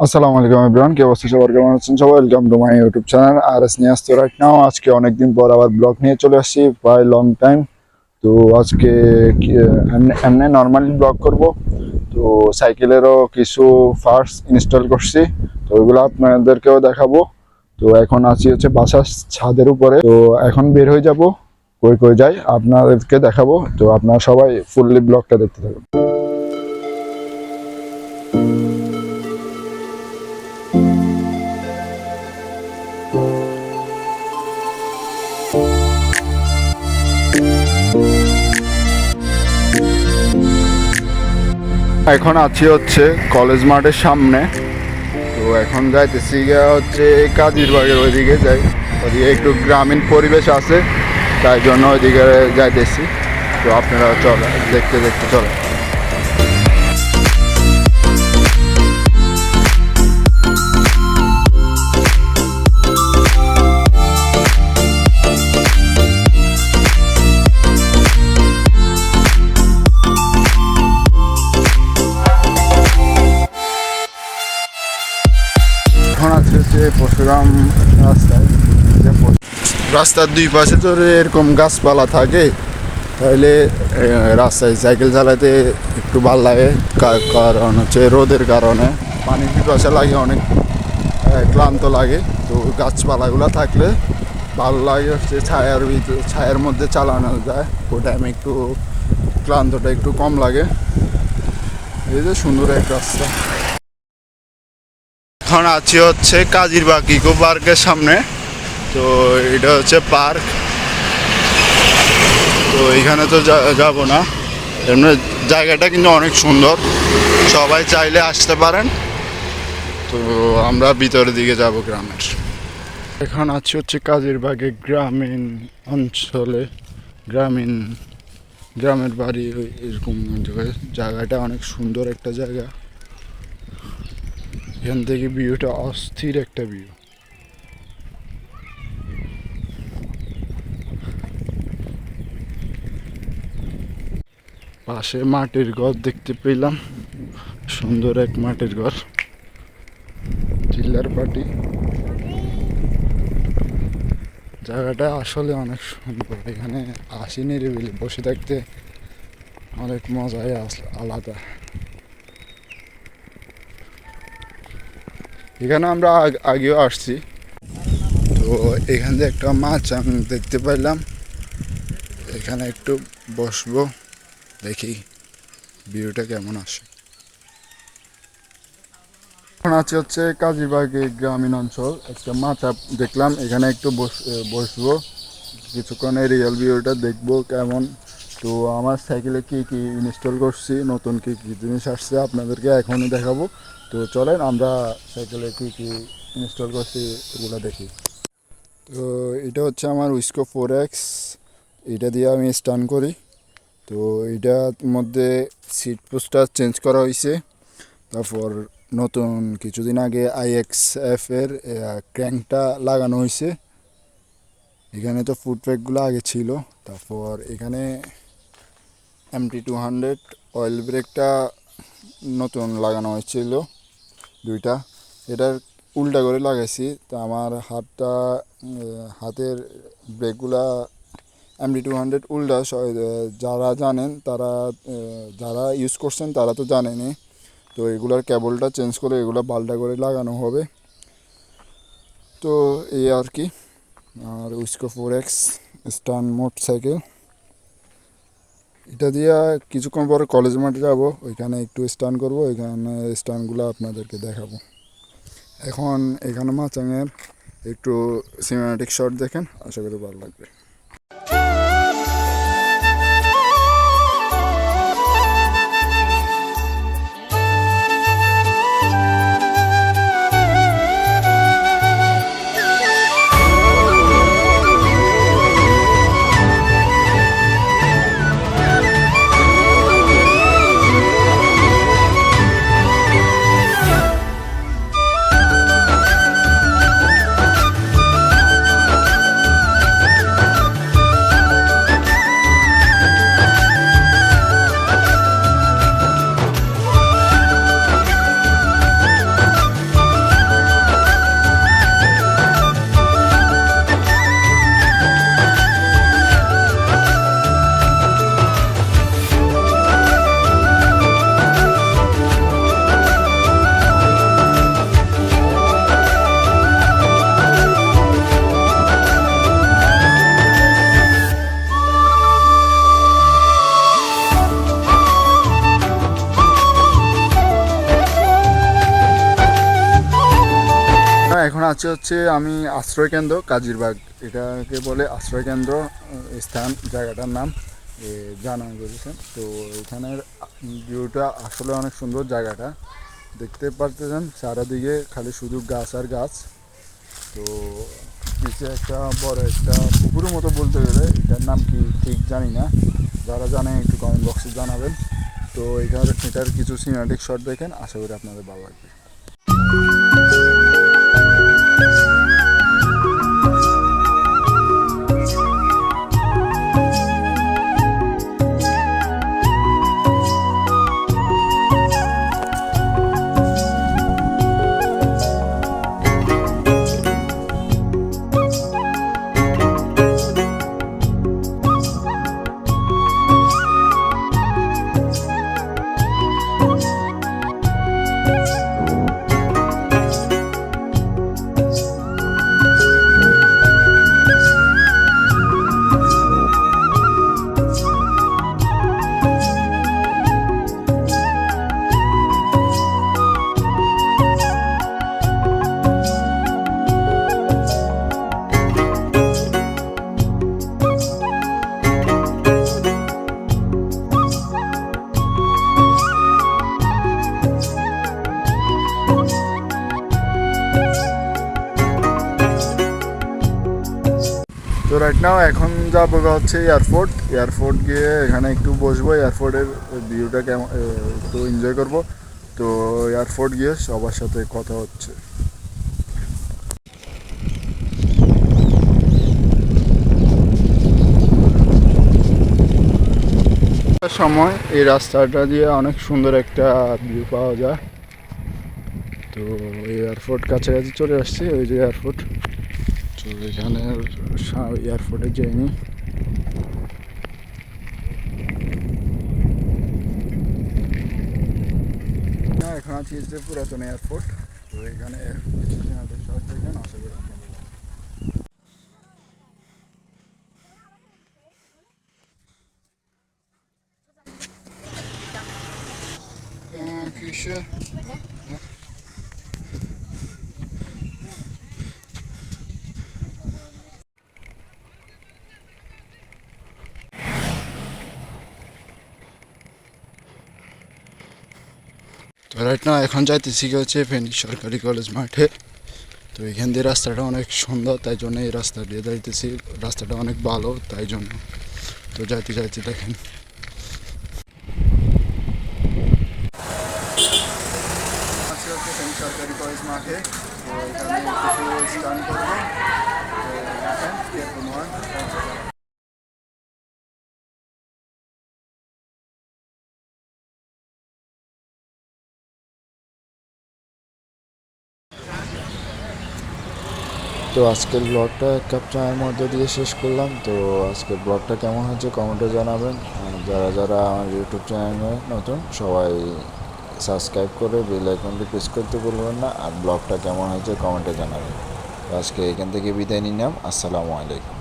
আসসালামু আলাইকুম এভরিওয়ান, কি অবস্থা সবার, কেমন আছেন সবাই? Welcome to my YouTube channel আর এস নিয়ে আসতে রাইট নাও। আজকে অনেকদিন পর আবার ব্লগ নিয়ে চলে আসছি, প্রায় লং টাইম। তো আজকে এমনি নর্মালি ব্লগ করব। তো সাইকেলেরও কিছু পার্টস ইনস্টল করছি, তো ওইগুলো আপনাদেরকেও দেখাবো। তো এখন আছি হচ্ছে বাসার ছাদের উপরে, তো এখন বের হয়ে যাব, কই কই যাই আপনাদেরকে দেখাবো। তো আপনারা সবাই ফুললি ব্লগটা দেখতে থাকুন। এখন আছি হচ্ছে কলেজ মাঠের সামনে। তো এখন যাইতেছি হচ্ছে কাজিরবাগের ওইদিকে যাই, ওইদিকে একটু গ্রামীণ পরিবেশ আছে, তাই জন্য ওইদিকে যাইতেছি। তো আপনারা চলে দেখতে দেখতে চলে। এখন আছে হচ্ছে পরশুরাম রাস্তায়। রাস্তার দুই পাশে তো এরকম গাছপালা থাকে, তাহলে রাস্তায় সাইকেল চালাতে একটু ভালো লাগে। কারণ হচ্ছে রোদের কারণে পানি পিপাসা লাগে, অনেক ক্লান্ত লাগে। তো গাছপালাগুলো থাকলে ভালো লাগে, হচ্ছে ছায়ার ভিতরে, ছায়ার মধ্যে চালানো যায়। ওই টাইমে একটু ক্লান্তটা একটু কম লাগে। এই যে সুন্দর এক রাস্তা। এখন আছি হচ্ছে কাজিরবাগ ইকো পার্কের সামনে। তো এটা হচ্ছে পার্ক, তো এখানে তো যাবো না। এমনি জায়গাটা কিন্তু অনেক সুন্দর, সবাই চাইলে আসতে পারেন। তো আমরা ভিতরের দিকে যাব গ্রামের। এখন আছি হচ্ছে কাজিরবাগে গ্রামীণ অঞ্চলে, গ্রামের বাড়ি এরকম জায়গাটা অনেক সুন্দর একটা জায়গা। এখান থেকে ভিউটা অস্থির একটা ভিউ। পাশে মাটির ঘর দেখতে পেলাম, সুন্দর এক মাটির ঘর, চিল্লার পাটি। জায়গাটা আসলে অনেক সুন্দর, এখানে আসি নিরিবিলি বসে থাকতে অনেক মজাই আলাদা। এখানে আমরা আগেও আসছি। তো এখান থেকে একটা মাছ আমি দেখতে পাইলাম, এখানে একটু বসবো, দেখি ভিউটা কেমন আসে। এখন আছে হচ্ছে কাজিরবাগে গ্রামীণ অঞ্চল, একটা মাছ দেখলাম, এখানে একটু বসবো, কিছুক্ষণ রিয়েল ভিউটা দেখবো কেমন। তো আমার সাইকেলে কি কি ইনস্টল করছি, নতুন কি কি জিনিস আসছে আপনাদেরকে এখনই দেখাবো। তো চলেন আমরা সাইকেলে কি কি ইনস্টল করছি এগুলো দেখি। তো এটা হচ্ছে আমার উইস্কো 4X, এটা দিয়ে আমি স্টান করি। তো এটার মধ্যে সিট পোস্টটা চেঞ্জ করা হয়েছে। তারপর নতুন কিছুদিন আগে IXF এর ক্র্যাঙ্কটা লাগানো হয়েছে। এখানে তো ফুট প্যাকগুলো আগে ছিল। তারপর এখানে MT200 অয়েল ব্রেকটা নতুন লাগানো হয়েছিল দুইটা, এটার উল্টা করে লাগাইছি। তো আমার হাতের ব্রেকগুলা MT200 উল্টা। যারা জানেন তারা, যারা ইউজ করছেন তারা তো জানেনই। তো এগুলার কেবলটা চেঞ্জ করে এগুলো পাল্টা করে লাগানো হবে। তো এই আর কি। আর উইস্কো 4X স্টান মোটরসাইকেল, এটা দিয়ে কিছুক্ষণ পরে কলেজ মাঠে যাব, ওইখানে একটু স্টান করব, ওইখানে স্টানগুলো আপনাদেরকে দেখাবো। এখন এখানে মাচাঙের একটু সিনেমাটিক শট দেখেন, আশা করি ভালো লাগবে। এখন আছে হচ্ছে আমি আশ্রয়কেন্দ্র কাজিরবাগ, এটাকে বলে আশ্রয়কেন্দ্র স্থান, জায়গাটার নাম জানা করেছেন। তো এখানের ভিউটা আসলে অনেক সুন্দর, জায়গাটা দেখতে পারতেছেন চারাদিকে খালি শুধু গাছ আর গাছ। তো নিচে একটা বড় একটা পুকুরের মতো বলতে গেলে, এটার নাম কি ঠিক জানি না, যারা জানে একটু কমেন্ট বক্সে জানাবেন। তো এটার কিছু সিনেমাটিক শট দেখেন, আশা করি আপনাদের ভালো লাগবে। তো রাইট নাও এখন যাবো হচ্ছে এয়ারপোর্ট গিয়ে এখানে একটু বসবো, এয়ারপোর্টের ভিউটা কেমন একটু এনজয় করব। তো এয়ারপোর্ট গিয়ে সবার সাথে কথা হচ্ছে। সময় এই রাস্তাটা দিয়ে অনেক সুন্দর একটা ভিউ পাওয়া যায়। তো এয়ারপোর্ট কাছাকাছি চলে আসছে, ওই যে এয়ারপোর্ট। তো এখানে এয়ারপোর্টে যাইনি। না, এখন আছি যে পুরাতন এয়ারপোর্ট। তো এখানে শহর দেখেন, আশা করি কিসে তো রাইট না এখন যাইতেছি হচ্ছে ফেনী সরকারি কলেজ মাঠে। তো এখান দিয়ে রাস্তাটা অনেক সুন্দর, তাই জন্য এই রাস্তা দিয়ে যাইতেছি। রাস্তাটা অনেক ভালো, তাই জন্য তো যাইতে যাইতে দেখেন। সরকারি কলেজ মাঠে, তো এখানে কিছু স্টান করবো। তো আজকের ব্লগটা এক কাপ চায়ের মধ্যে দিয়ে শেষ করলাম। তো আজকের ব্লগটা কেমন হচ্ছে কমেন্টে জানাবেন। আর যারা যারা আমার ইউটিউব চ্যানেলে নতুন, সবাই সাবস্ক্রাইব করে বেল আইকনটি প্রেস করতে ভুলবেন না। আর ব্লগটা কেমন হয়েছে কমেন্টে জানাবেন। আজকে এখান থেকে বিদায় নিলাম। আসসালামু আলাইকুম।